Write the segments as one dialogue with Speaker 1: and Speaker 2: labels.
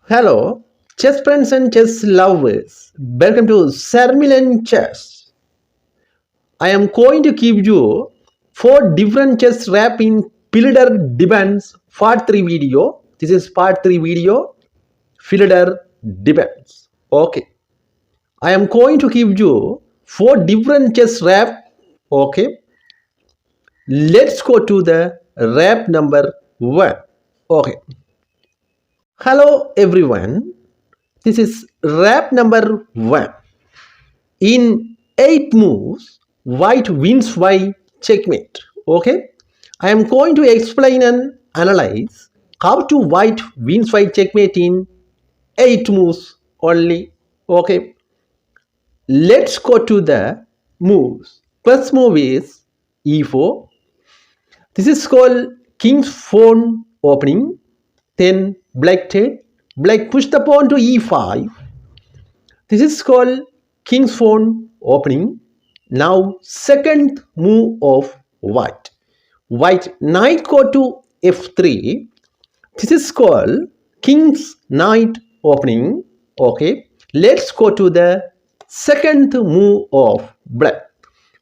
Speaker 1: Hello, chess friends and chess lovers. Welcome to Sharmilanchess. I am going to give you 4 different chess rap in Philidor Defense part 3 video. This is part 3 video, Philidor Defense. Okay. I am going to give you 4 different chess rap. Okay. Let's go to the rap number 1. Okay. Hello everyone. This is rap number 1. In 8 moves, white wins by checkmate. Okay, I am going to explain and analyze how to white wins by checkmate in 8 moves only. Okay, let's go to the moves. First move is e4. This is called king's pawn opening. Then black take. Black push the pawn to e5. This is called king's pawn opening. Now second move of white. White knight go to f3. This is called king's knight opening. Okay. Let's go to the second move of black.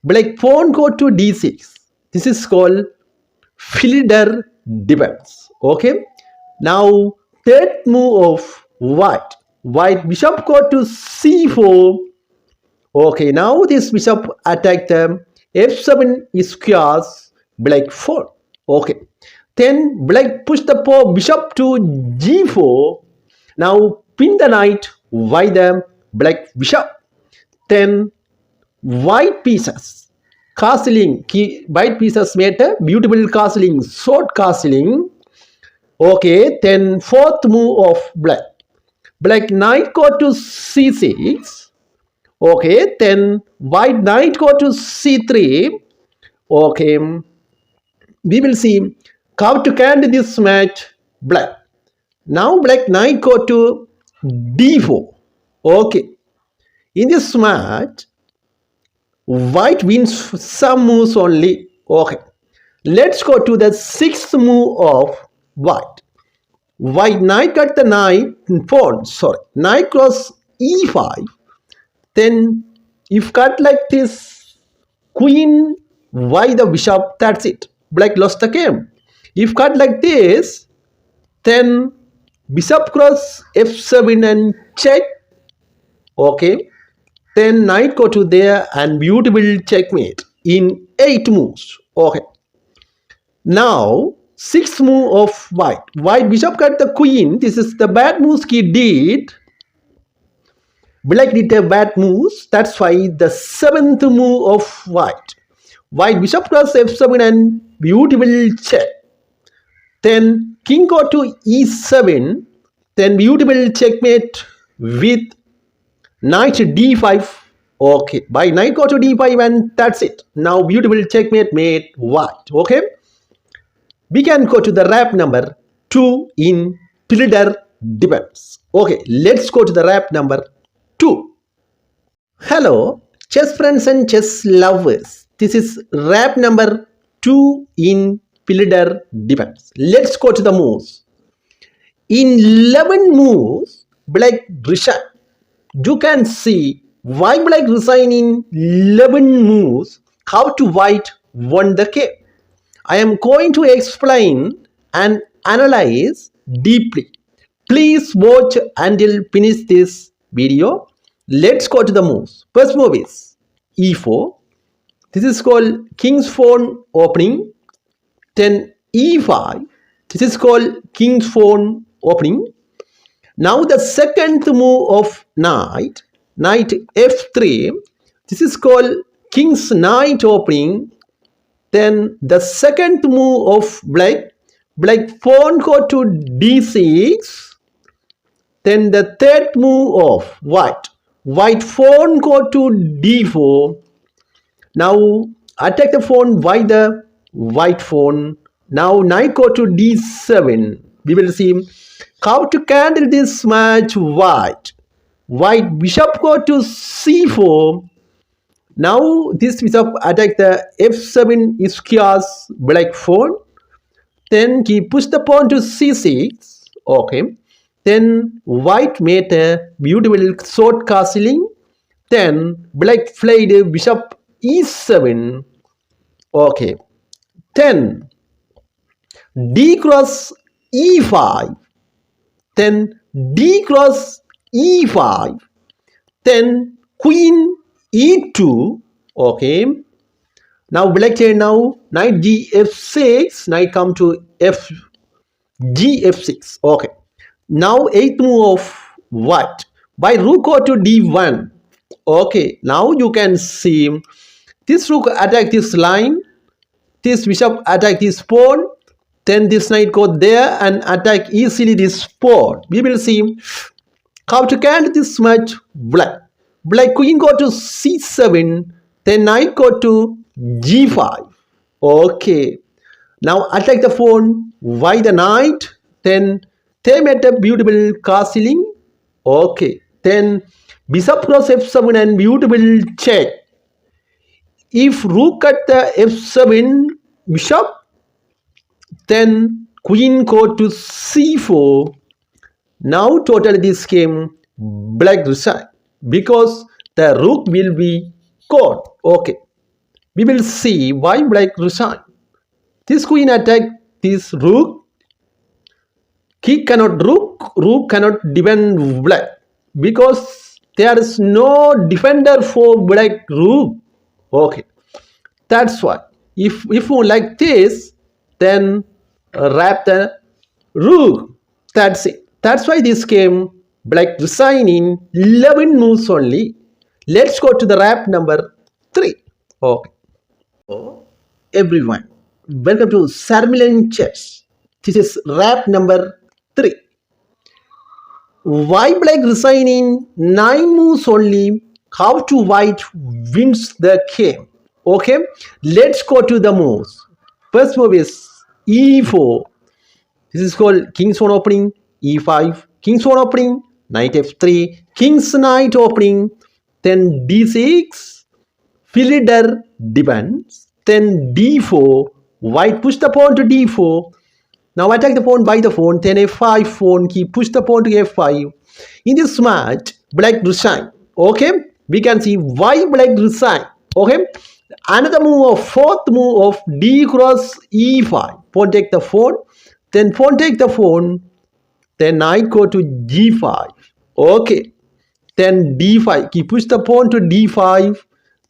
Speaker 1: Black pawn go to d6. This is called Philidor Defense. Okay. Now third move of white. White bishop go to c4. Okay, now this bishop attack the f7 squares black 4. Okay, then black push the bishop to g4. Now pin the knight by the black bishop. Then white pieces castling. White pieces made a beautiful castling, short castling. Okay, then fourth move of black. Black knight go to c6. Okay, then white knight go to c3. Okay, we will see how to end this match black. Now black knight go to d4. Okay, in this match white wins some moves only. Okay, let's go to the sixth move of white. White knight got the knight cross e5. Then if cut like this, queen y the bishop, that's it. Black lost the game. If cut like this, then bishop cross f7 and check. Okay, then knight go to there and beautiful checkmate in 8 moves. Okay, now sixth move of white. White bishop cut the queen. This is the bad moves he did. Black did a bad moves. That's why the seventh move of white. White bishop cross f7 and beautiful check. Then king go to e7. Then beautiful checkmate with knight d5. Okay, by knight go to d5 and that's it. Now beautiful checkmate made white. Okay. We can go to the rap number 2 in Philidor Defense. Okay, let's go to the rap number 2. Hello, chess friends and chess lovers. This is rap number 2 in Philidor Defense. Let's go to the moves. In 11 moves, black resign. You can see why black resign in 11 moves, how to white won the game. I am going to explain and analyze deeply. Please watch until finish this video. Let's go to the moves. First move is e4. This is called king's pawn opening. Then e5. This is called king's pawn opening. Now the second move of knight f3. This is called king's knight opening. Then the second move of black pawn go to d6. Then the third move of white pawn go to d4. Now attack the pawn by the white pawn. Now knight go to d7. We will see how to handle this match white. White bishop go to c4. Now this bishop attack the f7 squares black pawn. Then he push the pawn to c6. Okay. Then white made a beautiful short castling. Then black played bishop e7. Okay. Then d cross e5. Then d cross e5. Then queen e2. Okay. Now black chain now knight g f6. Knight come to f g f6. Okay. Now eighth move of white by rook go to d1. Okay. Now you can see this rook attack this line. This bishop attack this pawn. Then this knight go there and attack easily this pawn. We will see how to count this much black. Black queen go to c7. Then knight go to g5. Okay. Now attack the pawn. Why the knight? Then they made a beautiful castling. Okay. Then bishop cross f7 and beautiful check. If rook at the f7 bishop, then queen go to c4. Now totally this game black resign because the rook will be caught. Okay. We will see why black resign. This queen attack this rook. He cannot rook cannot defend black because there is no defender for black rook. Okay. That's why if you like this, then wrap the rook. That's it. That's why this game black resign in 11 moves only. Let's go to the wrap number 3. Okay. Everyone, welcome to Sharmilanchess. This is wrap number 3. Why black resign in 9 moves only? How to white wins the game? Okay, let's go to the moves. First move is e4. This is called king's pawn opening. e5, king's pawn opening. Knight f3, king's knight opening. Then d6, Philidor Defense. Then d4, white push the pawn to d4. Now attack the pawn by the pawn. Then f5 pawn key, push the pawn to f5. In this match, black resign. Okay, we can see why black resign. Okay. Another move of fourth move of d cross e5. Pawn take the pawn. Then pawn take the pawn. Then knight go to g5. Okay. Then d5. He push the pawn to d5.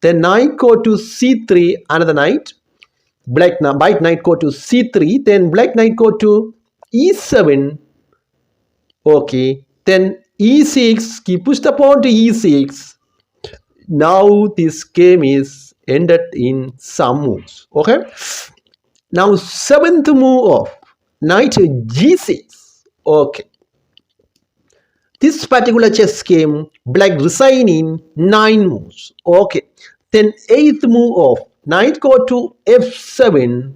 Speaker 1: Then knight go to c3. Another knight. Black white knight go to c3. Then black knight go to e7. Okay. Then e6. He push the pawn to e6. Now this game is ended in some moves. Okay. Now seventh move of knight g6. Okay. This particular chess game black resign in 9 moves. Okay. Then eighth move of knight go to f7.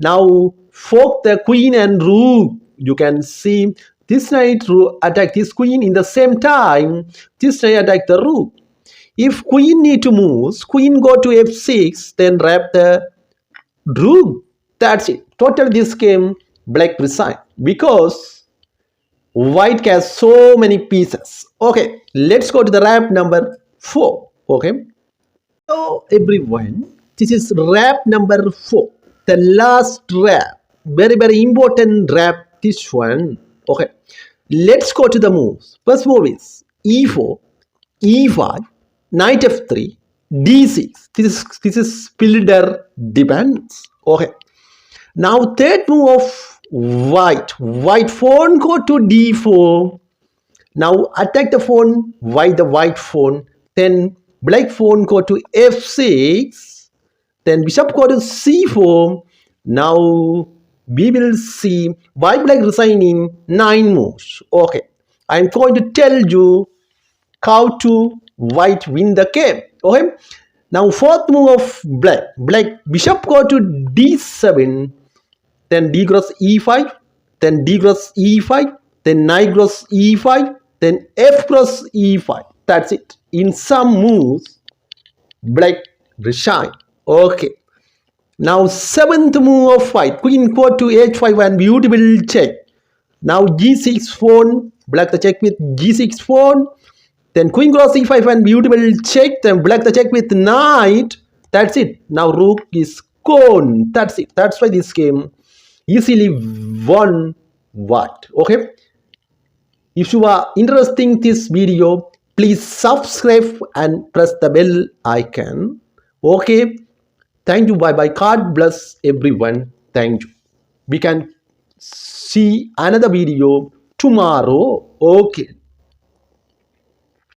Speaker 1: Now fork the queen and rook. You can see this knight attack this queen in the same time. This knight attack the rook. If queen need to move, queen go to f6, then wrap the rook. That's it. Total this game black resign because white has so many pieces. Okay, let's go to the wrap number 4. Okay. So everyone, this is wrap number 4. The last wrap. Very important wrap, this one. Okay. Let's go to the moves. First move is e4, e5. Knight f3, d6. This is Philidor Defense. Okay. Now third move of white. White pawn go to d4. Now attack the pawn. White the white pawn. Then black pawn go to f6. Then bishop go to c4. Now we will see why black resign in 9 moves. Okay. I am going to tell you how to white win the game. Okay. Now fourth move of black. Black bishop go to d7. Then d cross e5. Then d cross e5. Then knight cross e5. Then f cross e5. That's it. In some moves, black resign. Okay. Now seventh move of white. Queen go to h5 and beautiful check. Now g6 pawn. black the check with g6 pawn, then queen cross c5 and beautiful check, then black the check with knight. That's it. Now rook is gone. That's it. That's why this game easily won. What? Okay. If you are interested in this video, please subscribe and press the bell icon. Okay. Thank you. Bye bye. God bless everyone. Thank you. We can see another video tomorrow. Okay.